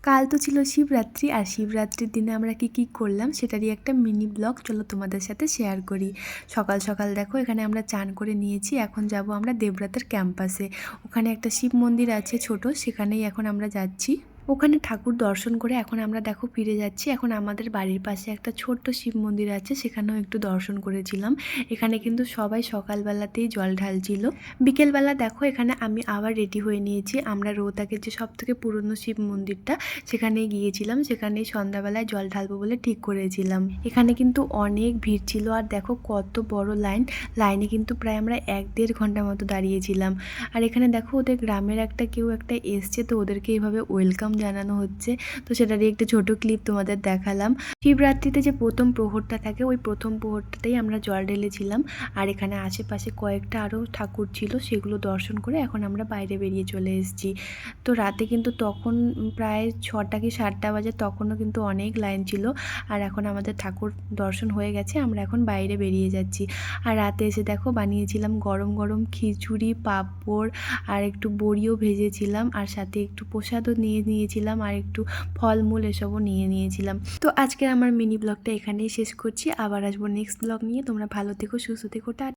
কাল তো ছিল শিবরাত্রি, আর শিবরাত্রির দিনে আমরা কি করলাম সেটারই একটা মিনি ব্লগ চলো তোমাদের সাথে শেয়ার করি। সকাল সকাল দেখো এখানে আমরা চান করে নিয়েছি, এখন যাব আমরা দেবরাতের ক্যাম্পাসে। ওখানে একটা শিব মন্দির আছে ছোট, সেখানেই এখন আমরা যাচ্ছি। ওখানে ঠাকুর দর্শন করে এখন আমরা দেখো ফিরে যাচ্ছি। এখন আমাদের বাড়ির পাশে একটা ছোট্ট শিব মন্দির আছে, সেখানেও একটু দর্শন করেছিলাম। এখানে কিন্তু সবাই সকালবেলাতেই জল ঢালছিল। বিকেলবেলা দেখো এখানে আমি আবার রেডি হয়ে নিয়েছি। আমরা রোহতাকের যে সব থেকে পুরনো শিব মন্দিরটা সেখানে গিয়েছিলাম, সেখানে সন্ধ্যাবেলায় জল ঢালবো বলে ঠিক করেছিলাম। এখানে কিন্তু অনেক ভিড় ছিল, আর দেখো কত বড় লাইনে কিন্তু প্রায় আমরা 1-1.5 ঘন্টা মতো দাঁড়িয়েছিলাম। আর এখানে দেখো ওদের গ্রামের কেউ একটা এসছে, তো ওদেরকে এইভাবে ওয়েলকাম জানানো হচ্ছে। তো সেটারই একটা ছোট ক্লিপ তোমাদের দেখালাম। শিবরাত্রিতে যে প্রথম প্রহরটা থাকে, ওই প্রথম প্রহরটাতেই আমরা জল ঢেলেছিলাম। আর এখানে আশেপাশে কয়েকটা আরও ঠাকুর ছিল, সেগুলো দর্শন করে এখন আমরা বাইরে বেরিয়ে চলে এসেছি। তো রাতে কিন্তু তখন প্রায় 6টা কি 7টা বাজে, তখনও কিন্তু অনেক লাইন ছিল। আর এখন আমাদের ঠাকুর দর্শন হয়ে গেছে, আমরা এখন বাইরে বেরিয়ে যাচ্ছি। আর রাতে এসে দেখো বানিয়েছিলাম গরম গরম খিচুড়ি, পাঁপড়, আর একটু বড়িও ভেজেছিলাম, আর সাথে একটু প্রসাদও নিয়েছিলাম, আর একটু ফলমূল এসবও নিয়েছিলাম। তো আজকের আমার মিনি ব্লগটা এখানেই শেষ করছি। আবার আসবো নেক্সট ব্লগ নিয়ে। তোমরা ভালো থেকো, সুস্থ থেকো, টাটা।